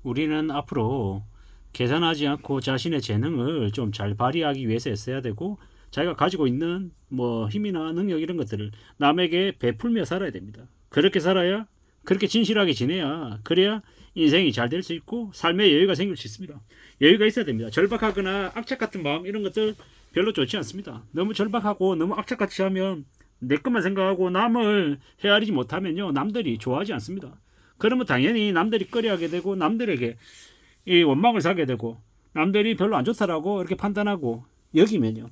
우리는 앞으로 계산하지 않고 자신의 재능을 좀 잘 발휘하기 위해서 애써야 되고, 자기가 가지고 있는 뭐 힘이나 능력 이런 것들을 남에게 베풀며 살아야 됩니다. 그렇게 살아야, 그렇게 진실하게 지내야, 그래야 인생이 잘 될 수 있고 삶의 여유가 생길 수 있습니다. 여유가 있어야 됩니다. 절박하거나 악착 같은 마음 이런 것들 별로 좋지 않습니다. 너무 절박하고 너무 악착같이 하면, 내 것만 생각하고 남을 헤아리지 못하면요, 남들이 좋아하지 않습니다. 그러면 당연히 남들이 꺼려하게 되고, 남들에게 이 원망을 사게 되고, 남들이 별로 안 좋다라고 이렇게 판단하고 여기면요,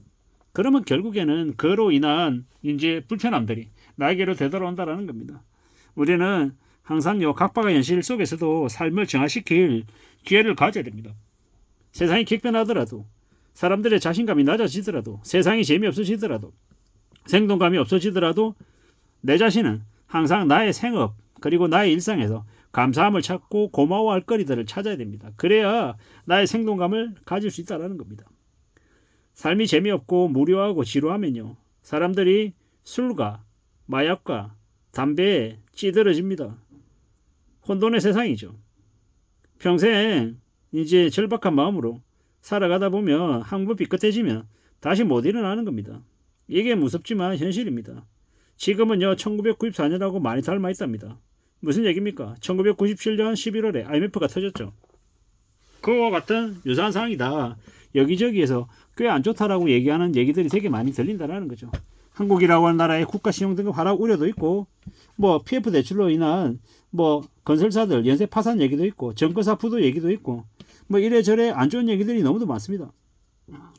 그러면 결국에는 그로 인한 이제 불편함들이 나에게로 되돌아온다라는 겁니다. 우리는 항상 요 각박한 현실 속에서도 삶을 정화시킬 기회를 가져야 됩니다. 세상이 격변하더라도, 사람들의 자신감이 낮아지더라도, 세상이 재미없어지더라도, 생동감이 없어지더라도, 내 자신은 항상 나의 생업 그리고 나의 일상에서 감사함을 찾고 고마워할 거리들을 찾아야 됩니다. 그래야 나의 생동감을 가질 수 있다는 겁니다. 삶이 재미없고 무료하고 지루하면요, 사람들이 술과 마약과 담배에 찌들어집니다. 혼돈의 세상이죠. 평생 이제 절박한 마음으로 살아가다 보면 항복이 끝해지면 다시 못 일어나는 겁니다. 이게 무섭지만 현실입니다. 지금은요, 1994년하고 많이 닮아 있답니다. 무슨 얘기입니까? 1997년 11월에 IMF가 터졌죠. 그와 같은 유사한 상황이다. 여기저기에서 꽤 안 좋다라고 얘기하는 얘기들이 되게 많이 들린다는 거죠. 한국이라고 하는 나라의 국가 신용 등급 하락 우려도 있고, 뭐 PF 대출로 인한 뭐 건설사들 연쇄 파산 얘기도 있고, 정권사 부도 얘기도 있고, 뭐 이래저래 안 좋은 얘기들이 너무도 많습니다.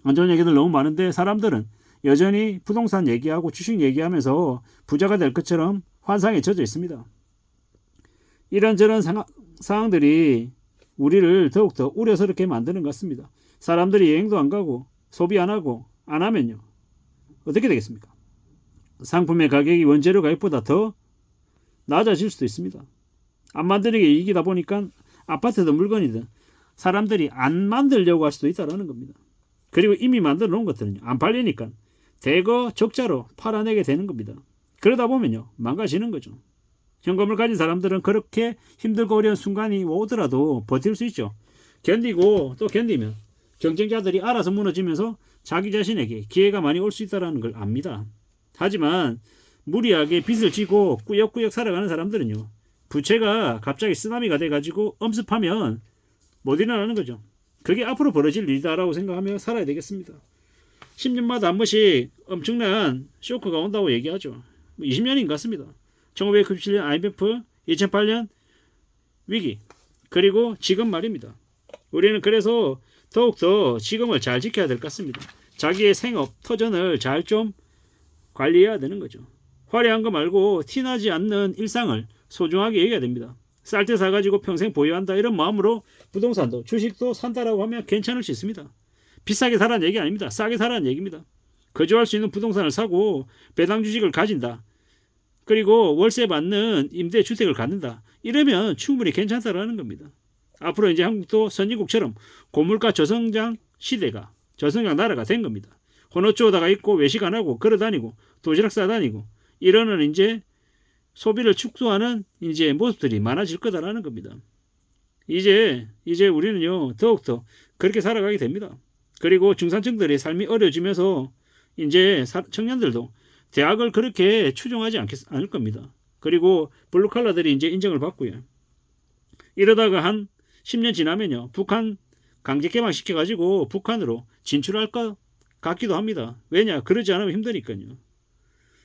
안 좋은 얘기들 너무 많은데, 사람들은 여전히 부동산 얘기하고 주식 얘기하면서 부자가 될 것처럼 환상에 젖어 있습니다. 이런저런 상황들이 우리를 더욱더 우려스럽게 만드는 것 같습니다. 사람들이 여행도 안 가고 소비 안 하고 안 하면요, 어떻게 되겠습니까? 상품의 가격이 원재료 가격보다 더 낮아질 수도 있습니다. 안 만드는 게 이익이다 보니까 아파트든 물건이든 사람들이 안 만들려고 할 수도 있다는 겁니다. 그리고 이미 만들어 놓은 것들은요, 안 팔리니까 대거 적자로 팔아내게 되는 겁니다. 그러다 보면요, 망가지는 거죠. 현금을 가진 사람들은 그렇게 힘들고 어려운 순간이 오더라도 버틸 수 있죠. 견디고 또 견디면 경쟁자들이 알아서 무너지면서 자기 자신에게 기회가 많이 올 수 있다는 걸 압니다. 하지만 무리하게 빚을 지고 꾸역꾸역 살아가는 사람들은요, 부채가 갑자기 쓰나미가 돼가지고 엄습하면 못 일어나는 거죠. 그게 앞으로 벌어질 일이다라고 생각하며 살아야 되겠습니다. 10년마다 한 번씩 엄청난 쇼크가 온다고 얘기하죠. 20년인 것 같습니다. 1997년 IMF, 2008년 위기, 그리고 지금 말입니다. 우리는 그래서 더욱더 지금을 잘 지켜야 될 것 같습니다. 자기의 생업, 터전을 잘 좀 관리해야 되는 거죠. 화려한 거 말고 티나지 않는 일상을 소중하게 여겨야 됩니다. 쌀 때 사가지고 평생 보유한다 이런 마음으로 부동산도 주식도 산다라고 하면 괜찮을 수 있습니다. 비싸게 사라는 얘기 아닙니다. 싸게 사라는 얘기입니다. 거주할 수 있는 부동산을 사고 배당 주식을 가진다, 그리고 월세 받는 임대주택을 갖는다, 이러면 충분히 괜찮다라는 겁니다. 앞으로 이제 한국도 선진국처럼 고물가 저성장 시대가, 저성장 나라가 된 겁니다. 혼어쭈어다가 있고 외식 안 하고 걸어다니고 도시락 싸다니고 이러는 이제 소비를 축소하는 이제 모습들이 많아질 거다라는 겁니다. 이제 우리는요, 더욱더 그렇게 살아가게 됩니다. 그리고 중산층들의 삶이 어려지면서 이제 청년들도 대학을 그렇게 추종하지 않을 겁니다. 그리고 블루칼라들이 이제 인정을 받고요. 이러다가 한 10년 지나면요, 북한 강제 개방시켜가지고 북한으로 진출할 것 같기도 합니다. 왜냐? 그러지 않으면 힘드니까요.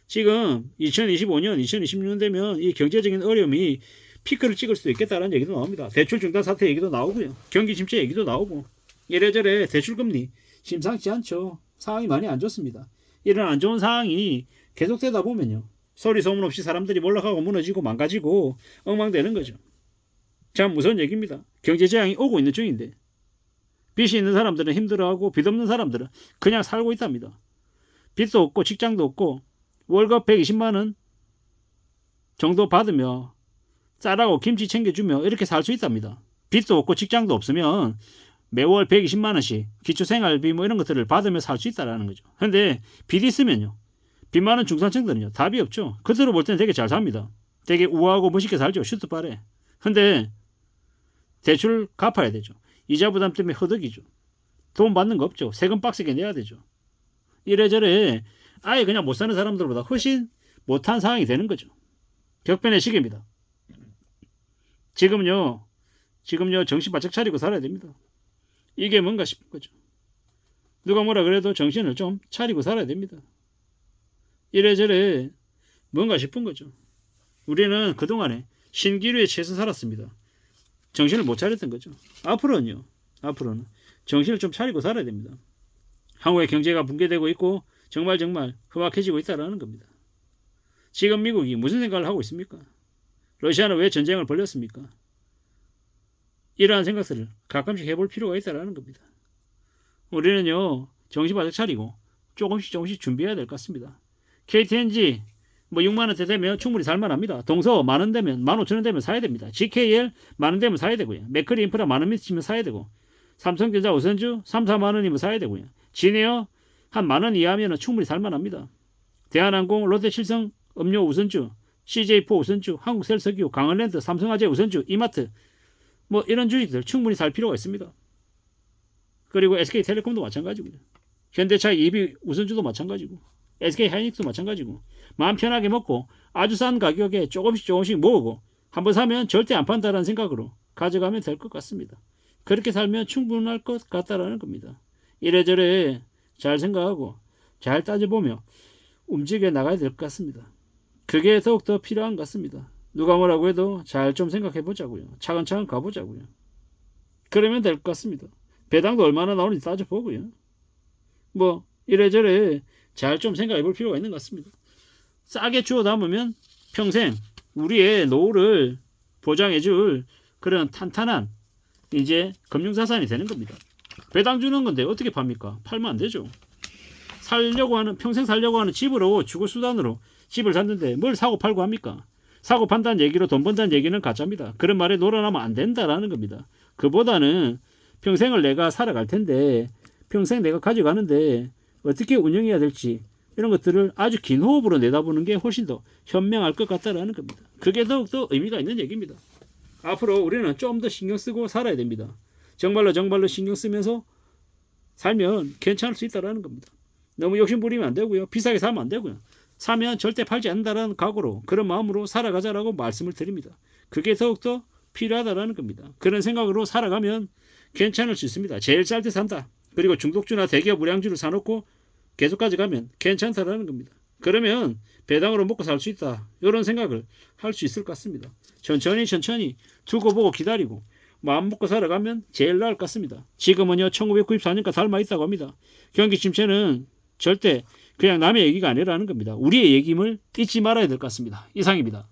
지금 2025년, 2026년 되면 이 경제적인 어려움이 피크를 찍을 수도 있겠다는 얘기도 나옵니다. 대출 중단 사태 얘기도 나오고요. 경기 침체 얘기도 나오고, 이래저래 대출금리 심상치 않죠. 상황이 많이 안 좋습니다. 이런 안 좋은 상황이 계속되다 보면요, 소리 소문 없이 사람들이 몰락하고 무너지고 망가지고 엉망되는 거죠. 참 무서운 얘기입니다. 경제재앙이 오고 있는 중인데, 빚이 있는 사람들은 힘들어하고 빚 없는 사람들은 그냥 살고 있답니다. 빚도 없고 직장도 없고 월급 120만 원 정도 받으며 쌀하고 김치 챙겨주며 이렇게 살 수 있답니다. 빚도 없고 직장도 없으면 매월 120만 원씩 기초생활비 뭐 이런 것들을 받으며 살 수 있다는 거죠. 근데 빚이 있으면요, 빚 많은 중산층들은요, 답이 없죠. 그대로 볼 때는 되게 잘 삽니다. 되게 우아하고 멋있게 살죠. 슈트바래. 근데 대출 갚아야 되죠. 이자 부담 때문에 허덕이죠. 돈 받는 거 없죠. 세금 빡세게 내야 되죠. 이래저래 아예 그냥 못 사는 사람들보다 훨씬 못한 상황이 되는 거죠. 격변의 시기입니다. 지금요 정신 바짝 차리고 살아야 됩니다. 이게 뭔가 싶은 거죠. 누가 뭐라 그래도 정신을 좀 차리고 살아야 됩니다. 이래저래 뭔가 싶은 거죠. 우리는 그동안에 신기루에 취해서 살았습니다. 정신을 못 차렸던 거죠. 앞으로는 정신을 좀 차리고 살아야 됩니다. 한국의 경제가 붕괴되고 있고 정말 험악해지고 있다는 겁니다. 지금 미국이 무슨 생각을 하고 있습니까? 러시아는 왜 전쟁을 벌였습니까? 이러한 생각들을 가끔씩 해볼 필요가 있다는 겁니다. 우리는요 정신 바짝 차리고 조금씩 준비해야 될 것 같습니다. KTNG 6만원대 되면 충분히 살만합니다. 동서 만원 되면 15,000원 되면 사야 됩니다. GKL 만원 되면 사야 되고요. 맥커리 인프라 만원 미치면 사야 되고, 삼성전자 우선주 3, 4만원이면 사야 되고요. 진에어 한 만원 이하면 충분히 살만합니다. 대한항공, 롯데칠성, 음료 우선주, CJ4 우선주, 한국셀석유, 강원랜드, 삼성화재 우선주, 이마트 이런 주식들 충분히 살 필요가 있습니다. 그리고 SK텔레콤도 마찬가지고요. 현대차 EV 우선주도 마찬가지고, SK하이닉스도 마찬가지고, 마음 편하게 먹고 아주 싼 가격에 조금씩 모으고 한번 사면 절대 안 판다라는 생각으로 가져가면 될 것 같습니다. 그렇게 살면 충분할 것 같다라는 겁니다. 이래저래 잘 생각하고 잘 따져보며 움직여 나가야 될 것 같습니다. 그게 더욱더 필요한 것 같습니다. 누가 뭐라고 해도 잘 좀 생각해 보자고요. 차근차근 가보자고요. 그러면 될 것 같습니다. 배당도 얼마나 나오는지 따져보고요. 이래저래 잘 좀 생각해 볼 필요가 있는 것 같습니다. 싸게 주워 담으면 평생 우리의 노후를 보장해 줄 그런 탄탄한 이제 금융자산이 되는 겁니다. 배당 주는 건데 어떻게 팝니까? 팔면 안 되죠. 평생 살려고 하는 집으로 주거 수단으로 집을 샀는데 뭘 사고 팔고 합니까? 사고 판다는 얘기로 돈 번다는 얘기는 가짜입니다. 그런 말에 놀아나면 안 된다라는 겁니다. 그보다는 평생을 내가 살아갈 텐데, 평생 내가 가져가는데 어떻게 운영해야 될지 이런 것들을 아주 긴 호흡으로 내다보는 게 훨씬 더 현명할 것 같다라는 겁니다. 그게 더욱더 의미가 있는 얘기입니다. 앞으로 우리는 좀 더 신경 쓰고 살아야 됩니다. 정말로 신경 쓰면서 살면 괜찮을 수 있다라는 겁니다. 너무 욕심 부리면 안 되고요. 비싸게 사면 안 되고요. 사면 절대 팔지 않는다라는 각오로, 그런 마음으로 살아가자라고 말씀을 드립니다. 그게 더욱더 필요하다라는 겁니다. 그런 생각으로 살아가면 괜찮을 수 있습니다. 제일 쌀 때 산다. 그리고 중독주나 대기업 우량주를 사놓고 계속 가져가면 괜찮다라는 겁니다. 그러면 배당으로 먹고 살 수 있다. 이런 생각을 할 수 있을 것 같습니다. 천천히 두고 보고 기다리고 마음 먹고 살아가면 제일 나을 것 같습니다. 지금은요 1994년과 닮아 있다고 합니다. 경기 침체는 절대 그냥 남의 얘기가 아니라는 겁니다. 우리의 얘기임을 잊지 말아야 될 것 같습니다. 이상입니다.